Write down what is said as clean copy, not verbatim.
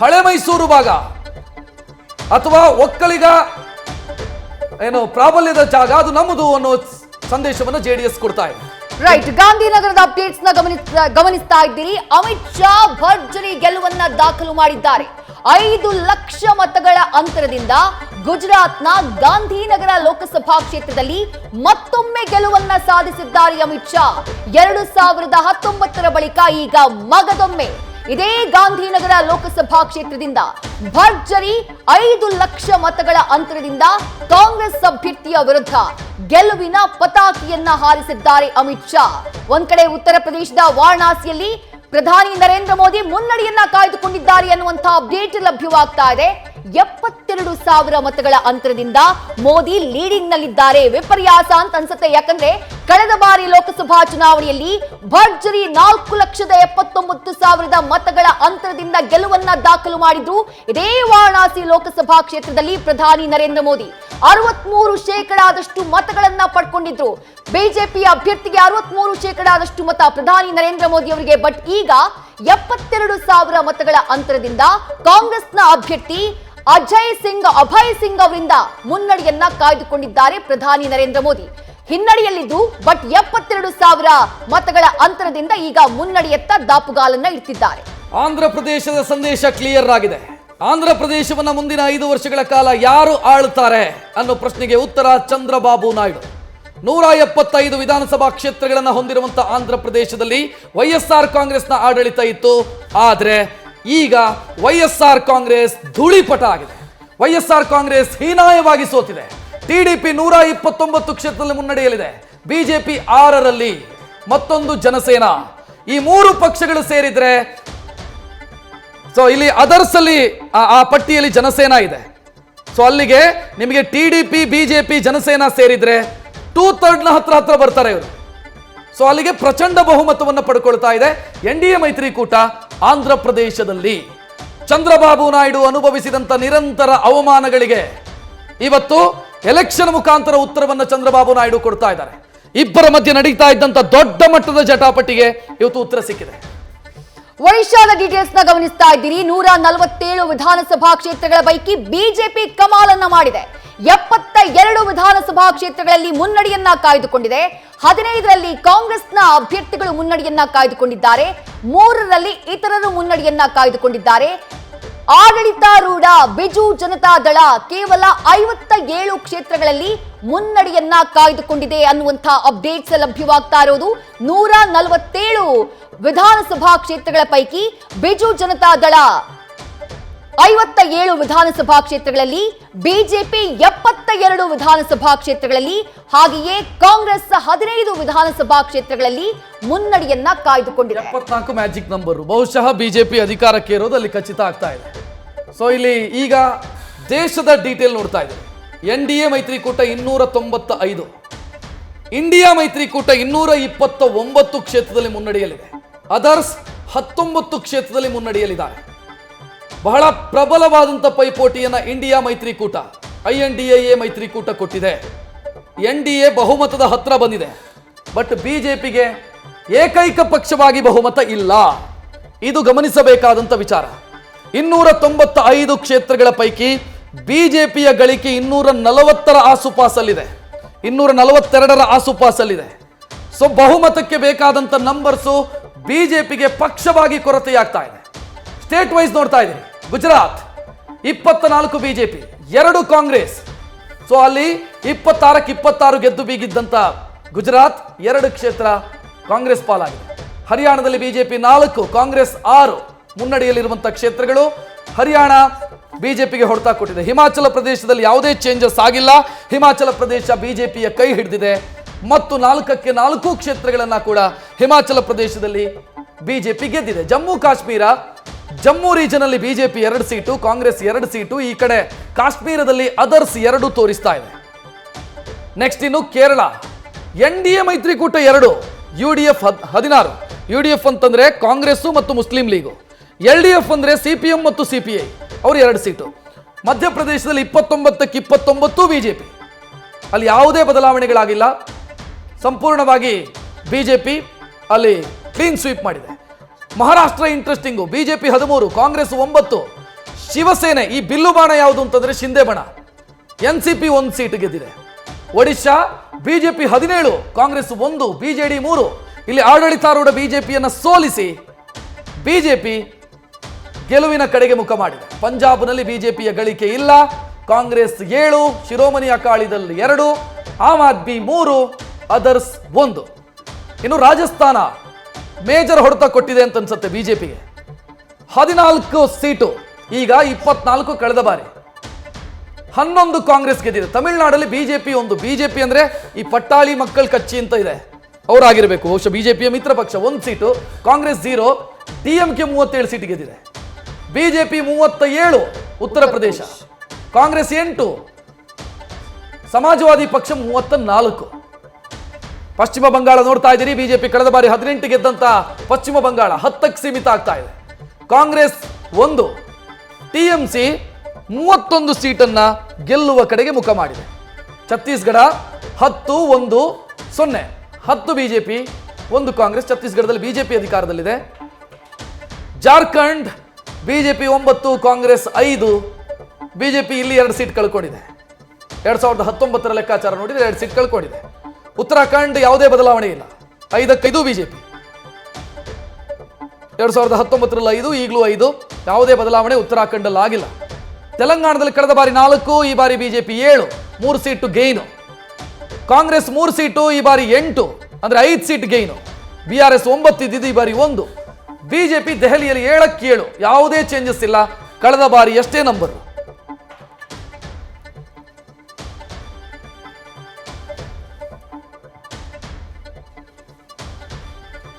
ಹಳೆ ಮೈಸೂರು ಭಾಗ ಅಥವಾ ಒಕ್ಕಲಿಗ ಏನು ಪ್ರಾಬಲ್ಯದ ಜಾಗ ಅದು ನಮ್ಮದು ಅನ್ನೋ ಸಂದೇಶವನ್ನು ಜೆಡಿಎಸ್ ಕೊಡ್ತಾ ಇದೆ. ರೈಟ್, ಗಾಂಧಿನಗರದ ಅಪ್ಡೇಟ್ಸ್ ನ ಗಮನಿಸ್ತಾ ಇದ್ದೀರಿ. ಅಮಿತ್ ಶಾ ಭರ್ಜರಿ ಗೆಲುವನ್ನ ದಾಖಲು ಮಾಡಿದ್ದಾರೆ. 5 ಲಕ್ಷ ಮತಗಳ ಅಂತರದಿಂದ ಗುಜರಾತ್ನ ಗಾಂಧಿನಗರ ಲೋಕಸಭಾ ಕ್ಷೇತ್ರದಲ್ಲಿ ಮತ್ತೊಮ್ಮೆ ಗೆಲುವನ್ನ ಸಾಧಿಸಿದ್ದಾರೆ ಅಮಿತ್ ಶಾ. 2019ರ ಬಳಿಕ ಈಗ ಮಗದೊಮ್ಮೆ ಇದೇ ಗಾಂಧಿನಗರ ಲೋಕಸಭಾ ಕ್ಷೇತ್ರದಿಂದ ಭರ್ಜರಿ 5 ಲಕ್ಷ ಮತಗಳ ಅಂತರದಿಂದ ಕಾಂಗ್ರೆಸ್ ಅಭ್ಯರ್ಥಿಯ ವಿರುದ್ಧ ಗೆಲುವಿನ ಪತಾಕಿಯನ್ನ ಹಾರಿಸಿದ್ದಾರೆ ಅಮಿತ್ ಶಾ. ಒಂದ್ ಕಡೆ ಉತ್ತರ ಪ್ರದೇಶದ ವಾರಣಾಸಿಯಲ್ಲಿ ಪ್ರಧಾನಿ ನರೇಂದ್ರ ಮೋದಿ ಮುನ್ನಡೆಯನ್ನ ಕಾಯ್ದುಕೊಂಡಿದ್ದಾರೆ ಅನ್ನುವಂತಹ ಅಪ್ಡೇಟ್ ಲಭ್ಯವಾಗ್ತಾ ಇದೆ. 72,000 ಮತಗಳ ಅಂತರದಿಂದ ಮೋದಿ ಲೀಡಿಂಗ್ ನಲ್ಲಿದ್ದಾರೆ. ವಿಪರ್ಯಾಸ ಅಂತ ಅನ್ಸುತ್ತೆ, ಯಾಕಂದ್ರೆ ಕಳೆದ ಬಾರಿ ಲೋಕಸಭಾ ಚುನಾವಣೆಯಲ್ಲಿ ಭರ್ಜರಿ 4,79,000 ಮತಗಳ ಅಂತರದಿಂದ ಗೆಲುವನ್ನ ದಾಖಲು ಮಾಡಿದ್ರು ಇದೇ ವಾರಣಾಸಿ ಲೋಕಸಭಾ ಕ್ಷೇತ್ರದಲ್ಲಿ ಪ್ರಧಾನಿ ನರೇಂದ್ರ ಮೋದಿ. 63% ಮತಗಳನ್ನ ಪಡ್ಕೊಂಡಿದ್ರು. ಬಿಜೆಪಿ ಅಭ್ಯರ್ಥಿಗೆ 63% ಮತ ಪ್ರಧಾನಿ ನರೇಂದ್ರ ಮೋದಿ ಅವರಿಗೆ. ಬಟ್ ಈಗ 72,000 ಮತಗಳ ಅಂತರದಿಂದ ಕಾಂಗ್ರೆಸ್ನ ಅಭ್ಯರ್ಥಿ ಅಭಯ್ ಸಿಂಗ್ ಅವರಿಂದ ಮುನ್ನಡೆಯನ್ನ ಕಾಯ್ದುಕೊಂಡಿದ್ದಾರೆ ಪ್ರಧಾನಿ ನರೇಂದ್ರ ಮೋದಿ. ಹಿನ್ನಡೆಯಲ್ಲಿದ್ದು ಬಟ್ 72,000 ಮತಗಳ ಅಂತರದಿಂದ ಈಗ ಮುನ್ನಡೆಯತ್ತ ದಾಪುಗಾಲನ್ನ ಇಡ್ತಿದ್ದಾರೆ. ಆಂಧ್ರ ಪ್ರದೇಶದ ಸಂದೇಶ ಕ್ಲಿಯರ್ ಆಗಿದೆ. ಆಂಧ್ರ ಪ್ರದೇಶವನ್ನ ಮುಂದಿನ 5 ವರ್ಷಗಳ ಕಾಲ ಯಾರು ಆಳ್ತಾರೆ ಅನ್ನೋ ಪ್ರಶ್ನೆಗೆ ಉತ್ತರ ಚಂದ್ರಬಾಬು ನಾಯ್ಡು. 175 ವಿಧಾನಸಭಾ ಕ್ಷೇತ್ರಗಳನ್ನು ಹೊಂದಿರುವಂತಹ ಆಂಧ್ರ ಪ್ರದೇಶದಲ್ಲಿ ವೈಎಸ್ಆರ್ ಕಾಂಗ್ರೆಸ್ನ ಆಡಳಿತ ಇತ್ತು. ಆದ್ರೆ ಈಗ ವೈಎಸ್ಆರ್ ಕಾಂಗ್ರೆಸ್ ಧೂಳಿಪಟ ಆಗಿದೆ. ವೈಎಸ್ಆರ್ ಕಾಂಗ್ರೆಸ್ ಹೀನಾಯವಾಗಿ ಸೋತಿದೆ. ಟಿಡಿಪಿ 129 ಕ್ಷೇತ್ರದಲ್ಲಿ ಮುನ್ನಡೆಯಲಿದೆ. ಬಿಜೆಪಿ 6ರಲ್ಲಿ, ಮತ್ತೊಂದು ಜನಸೇನಾ. ಈ 3 ಪಕ್ಷಗಳು ಸೇರಿದ್ರೆ ಸೊ ಇಲ್ಲಿ ಅದರ್ಸ್ ಅಲ್ಲಿ ಆ ಪಟ್ಟಿಯಲ್ಲಿ ಜನಸೇನಾ ಇದೆ. ಸೊ ಅಲ್ಲಿಗೆ ನಿಮಗೆ ಟಿಡಿಪಿ, ಬಿಜೆಪಿ, ಜನಸೇನಾ ಸೇರಿದ್ರೆ 2/3 ಹತ್ರ ಬರ್ತಾರೆ ಇವರು. ಸೊ ಅಲ್ಲಿಗೆ ಪ್ರಚಂಡ ಬಹುಮತವನ್ನು ಪಡ್ಕೊಳ್ತಾ ಇದೆ ಎನ್ಡಿಎ ಮೈತ್ರಿಕೂಟ. ಆಂಧ್ರ ಪ್ರದೇಶದಲ್ಲಿ ಚಂದ್ರಬಾಬು ನಾಯ್ಡು ಅನುಭವಿಸಿದಂತ ನಿರಂತರ ಅವಮಾನಗಳಿಗೆ ಇವತ್ತು ಎಲೆಕ್ಷನ್ ಮುಖಾಂತರ ಉತ್ತರವನ್ನು ಚಂದ್ರಬಾಬು ನಾಯ್ಡು ಕೊಡ್ತಾ ಇದ್ದಾರೆ. ಇಬ್ಬರ ಮಧ್ಯೆ ನಡೀತಾ ಇದ್ದಂತ ದೊಡ್ಡ ಮಟ್ಟದ ಜಟಾಪಟಿಗೆ ಇವತ್ತು ಉತ್ತರ ಸಿಕ್ಕಿದೆ. ಒಡಿಶಾದ ಡೀಟೇಲ್ಸ್ ನ ಗಮನಿಸ್ತಾ ಇದ್ದೀರಿ. 147 ವಿಧಾನಸಭಾ ಕ್ಷೇತ್ರಗಳ ಪೈಕಿ ಬಿಜೆಪಿ ಕಮಾಲನ್ನ ಮಾಡಿದೆ. 72 ವಿಧಾನಸಭಾ ಕ್ಷೇತ್ರಗಳಲ್ಲಿ ಮುನ್ನಡೆಯನ್ನ ಕಾಯ್ದುಕೊಂಡಿದೆ. 15ರಲ್ಲಿ ಕಾಂಗ್ರೆಸ್ನ ಅಭ್ಯರ್ಥಿಗಳು ಮುನ್ನಡೆಯನ್ನ ಕಾಯ್ದುಕೊಂಡಿದ್ದಾರೆ. 3ರಲ್ಲಿ ಇತರರು ಮುನ್ನಡೆಯನ್ನ ಕಾಯ್ದುಕೊಂಡಿದ್ದಾರೆ. ಆಡಳಿತಾರೂಢ ಬಿಜು ಜನತಾ ದಳ ಕೇವಲ 57 ಕ್ಷೇತ್ರಗಳಲ್ಲಿ ಮುನ್ನಡೆಯನ್ನ ಕಾಯ್ದುಕೊಂಡಿದೆ ಅನ್ನುವಂತಹ ಅಪ್ಡೇಟ್ಸ್ ಲಭ್ಯವಾಗ್ತಾ ಇರೋದು. 147 ವಿಧಾನಸಭಾ ಕ್ಷೇತ್ರಗಳ ಪೈಕಿ ಬಿಜು ಜನತಾ ದಳ 57 ವಿಧಾನಸಭಾ ಕ್ಷೇತ್ರಗಳಲ್ಲಿ, ಬಿಜೆಪಿ 72 ವಿಧಾನಸಭಾ ಕ್ಷೇತ್ರಗಳಲ್ಲಿ, ಹಾಗೆಯೇ ಕಾಂಗ್ರೆಸ್ 15 ವಿಧಾನಸಭಾ ಕ್ಷೇತ್ರಗಳಲ್ಲಿ ಮುನ್ನಡೆಯನ್ನ ಕಾಯ್ದುಕೊಂಡಿದೆ. 74 ಮ್ಯಾಜಿಕ್ ನಂಬರ್. ಬಹುಶಃ ಬಿಜೆಪಿ ಅಧಿಕಾರಕ್ಕೆ ಇರೋದು ಅಲ್ಲಿ ಖಚಿತ ಆಗ್ತಾ ಇದೆ. ಸೊ ಇಲ್ಲಿ ಈಗ ದೇಶದ ಡೀಟೇಲ್ ನೋಡ್ತಾ ಇದ್ದಾರೆ. ಎನ್ಡಿಎ ಮೈತ್ರಿಕೂಟ 295, ಇಂಡಿಯಾ ಮೈತ್ರಿಕೂಟ 229 ಕ್ಷೇತ್ರದಲ್ಲಿ ಮುನ್ನಡೆಯಲಿದೆ. ಅದರ್ಸ್ 19 ಕ್ಷೇತ್ರದಲ್ಲಿ ಮುನ್ನಡೆಯಲಿದ್ದಾರೆ. ಬಹಳ ಪ್ರಬಲವಾದಂಥ ಪೈಪೋಟಿಯನ್ನ ಇಂಡಿಯಾ ಮೈತ್ರಿಕೂಟ, INDIA ಮೈತ್ರಿಕೂಟ ಕೊಟ್ಟಿದೆ. NDA ಬಹುಮತದ ಹತ್ರ ಬಂದಿದೆ. ಬಟ್ ಬಿಜೆಪಿಗೆ ಏಕೈಕ ಪಕ್ಷವಾಗಿ ಬಹುಮತ ಇಲ್ಲ. ಇದು ಗಮನಿಸಬೇಕಾದಂಥ ವಿಚಾರ. 295 ಕ್ಷೇತ್ರಗಳ ಪೈಕಿ ಬಿಜೆಪಿಯ ಗಳಿಕೆ 240ರ ಆಸುಪಾಸಲ್ಲಿದೆ, 242ರ ಆಸುಪಾಸಲ್ಲಿದೆ. ಸೊ ಬಹುಮತಕ್ಕೆ ಬೇಕಾದಂಥ ನಂಬರ್ಸು ಬಿಜೆಪಿಗೆ ಪಕ್ಷವಾಗಿ ಕೊರತೆಯಾಗ್ತಾ ಇದೆ. ಸ್ಟೇಟ್ ವೈಸ್ ನೋಡ್ತಾ ಇದ್ದೀರಿ. ಗುಜರಾತ್ 24 ಬಿಜೆಪಿ, 2 ಕಾಂಗ್ರೆಸ್. ಸೊ ಅಲ್ಲಿ 26ಕ್ಕೆ 26 ಗೆದ್ದು ಬೀಗಿದ್ದಂತ ಗುಜರಾತ್ 2 ಕ್ಷೇತ್ರ ಕಾಂಗ್ರೆಸ್ ಪಾಲಾಗಿದೆ. ಹರಿಯಾಣದಲ್ಲಿ ಬಿಜೆಪಿ 4, ಕಾಂಗ್ರೆಸ್ 6 ಮುನ್ನಡೆಯಲ್ಲಿರುವಂತಹ ಕ್ಷೇತ್ರಗಳು. ಹರಿಯಾಣ ಬಿಜೆಪಿಗೆ ಹೊಡೆತ ಕೊಟ್ಟಿದೆ. ಹಿಮಾಚಲ ಪ್ರದೇಶದಲ್ಲಿ ಯಾವುದೇ ಚೇಂಜಸ್ ಆಗಿಲ್ಲ. ಹಿಮಾಚಲ ಪ್ರದೇಶ ಬಿಜೆಪಿಯ ಕೈ ಹಿಡಿದಿದೆ ಮತ್ತು 4ಕ್ಕೆ 4 ಕ್ಷೇತ್ರಗಳನ್ನ ಕೂಡ ಹಿಮಾಚಲ ಪ್ರದೇಶದಲ್ಲಿ ಬಿಜೆಪಿ ಗೆದ್ದಿದೆ. ಜಮ್ಮು ಕಾಶ್ಮೀರ, ಜಮ್ಮು ರೀಜನ್ ಅಲ್ಲಿ ಬಿಜೆಪಿ 2 ಸೀಟು, ಕಾಂಗ್ರೆಸ್ 2 ಸೀಟು. ಈ ಕಡೆ ಕಾಶ್ಮೀರದಲ್ಲಿ ಅದರ್ಸ್ 2 ತೋರಿಸ್ತಾ ಇದೆ. ನೆಕ್ಸ್ಟ್ ಇನ್ನು ಕೇರಳ, NDA ಮೈತ್ರಿಕೂಟ 2, UDF 16. UDF ಅಂತಂದ್ರೆ ಕಾಂಗ್ರೆಸ್ ಮತ್ತು ಮುಸ್ಲಿಂ ಲೀಗು. LDF ಅಂದ್ರೆ CPM ಮತ್ತು CPI, ಅವರು 2 ಸೀಟು. ಮಧ್ಯಪ್ರದೇಶದಲ್ಲಿ 29ಕ್ಕೆ 29 ಬಿಜೆಪಿ. ಅಲ್ಲಿ ಯಾವುದೇ ಬದಲಾವಣೆಗಳಾಗಿಲ್ಲ. ಸಂಪೂರ್ಣವಾಗಿ ಬಿಜೆಪಿ ಅಲ್ಲಿ ಕ್ಲೀನ್ ಸ್ವೀಪ್ ಮಾಡಿದೆ. ಮಹಾರಾಷ್ಟ್ರ ಇಂಟ್ರೆಸ್ಟಿಂಗು. ಬಿಜೆಪಿ 13, ಕಾಂಗ್ರೆಸ್ 9, ಶಿವಸೇನೆ ಈ ಬಿಲ್ಲು ಬಾಣ ಯಾವುದು ಅಂತಂದ್ರೆ ಶಿಂದೆ ಬಣ. NCP 1 ಸೀಟ್ ಗೆದ್ದಿದೆ. Odisha BJP 17, Congress 1, BJD 3. ಇಲ್ಲಿ ಆಡಳಿತಾರೂಢ ಬಿಜೆಪಿಯನ್ನ ಸೋಲಿಸಿ ಬಿಜೆಪಿ ಗೆಲುವಿನ ಕಡೆಗೆ ಮುಖ ಮಾಡಿದೆ. ಪಂಜಾಬ್ನಲ್ಲಿ ಬಿಜೆಪಿಯ ಗಳಿಕೆ ಇಲ್ಲ. ಕಾಂಗ್ರೆಸ್ 7, ಶಿರೋಮಣಿ ಅಕಾಲಿದಲ್ 2, ಆಮ್ ಆದ್ಮಿ 3, ಅದರ್ಸ್ 1. ಇನ್ನು ರಾಜಸ್ಥಾನ ಮೇಜರ್ ಹೊಡೆತ ಕೊಟ್ಟಿದೆ ಅಂತ ಅನ್ಸುತ್ತೆ ಬಿಜೆಪಿಗೆ. 14 ಸೀಟು, ಈಗ 24 ಕಳೆದ ಬಾರಿ. 11 ಕಾಂಗ್ರೆಸ್ ಗೆದ್ದಿದೆ. ತಮಿಳುನಾಡಲ್ಲಿ ಬಿಜೆಪಿ 1, ಬಿಜೆಪಿ ಅಂದ್ರೆ ಈ ಪಟ್ಟಾಳಿ ಮಕ್ಕಳ ಕಚ್ಚಿ ಅಂತ ಇದೆ, ಅವರಾಗಿರಬೇಕು ಬಹುಶಃ ಬಿಜೆಪಿಯ ಮಿತ್ರ ಪಕ್ಷ. 1 ಸೀಟು, ಕಾಂಗ್ರೆಸ್ 0, ಡಿಎಂಕೆ 37 ಸೀಟ್ ಗೆದ್ದಿದೆ. ಬಿಜೆಪಿ 37, ಉತ್ತರ ಪ್ರದೇಶ, ಕಾಂಗ್ರೆಸ್ 8, ಸಮಾಜವಾದಿ ಪಕ್ಷ 34. ಪಶ್ಚಿಮ ಬಂಗಾಳ ನೋಡ್ತಾ ಇದ್ದೀರಿ, ಬಿಜೆಪಿ ಕಳೆದ ಬಾರಿ 18 ಗೆದ್ದಂತ ಪಶ್ಚಿಮ ಬಂಗಾಳ 10ಕ್ಕೆ ಸೀಮಿತ ಆಗ್ತಾ ಇದೆ. ಕಾಂಗ್ರೆಸ್ 1, ಟಿಎಂಸಿ 31 ಸೀಟನ್ನ ಗೆಲ್ಲುವ ಕಡೆಗೆ ಮುಖ ಮಾಡಿದೆ. ಛತ್ತೀಸ್ಗಢ 10, 1, 0, 10 ಬಿಜೆಪಿ 1 ಕಾಂಗ್ರೆಸ್. ಛತ್ತೀಸ್ಗಢದಲ್ಲಿ ಬಿಜೆಪಿ ಅಧಿಕಾರದಲ್ಲಿದೆ. ಜಾರ್ಖಂಡ್ ಬಿಜೆಪಿ 9, ಕಾಂಗ್ರೆಸ್ 5. ಬಿಜೆಪಿ ಇಲ್ಲಿ 2 ಸೀಟ್ ಕಳ್ಕೊಂಡಿದೆ. 2019 ಲೆಕ್ಕಾಚಾರ ನೋಡಿದ್ರೆ 2 ಸೀಟ್ ಕಳ್ಕೊಂಡಿದೆ. ಉತ್ತರಾಖಂಡ್ ಯಾವುದೇ ಬದಲಾವಣೆ ಇಲ್ಲ, 5ಕ್ಕೆ 5 ಬಿಜೆಪಿ. 2019ರಲ್ಲಿ 5, ಈಗಲೂ 5, ಯಾವುದೇ ಬದಲಾವಣೆ ಉತ್ತರಾಖಂಡಲ್ಲಿ ಆಗಿಲ್ಲ. ತೆಲಂಗಾಣದಲ್ಲಿ ಕಳೆದ ಬಾರಿ 4, ಈ ಬಾರಿ BJP 7, 3 seat gain. Congress 3 seat, ಈ ಬಾರಿ 8, ಅಂದ್ರೆ 5 ಸೀಟ್ ಗೈನು. BRS 9 ಇದ್ದಿದ್ದು, ಈ ಬಾರಿ 1. ಬಿಜೆಪಿ ದೆಹಲಿಯಲ್ಲಿ 7ಕ್ಕೆ 7, ಯಾವುದೇ ಚೇಂಜಸ್ ಇಲ್ಲ, ಕಳೆದ ಬಾರಿ ಎಷ್ಟೇ ನಂಬರ್.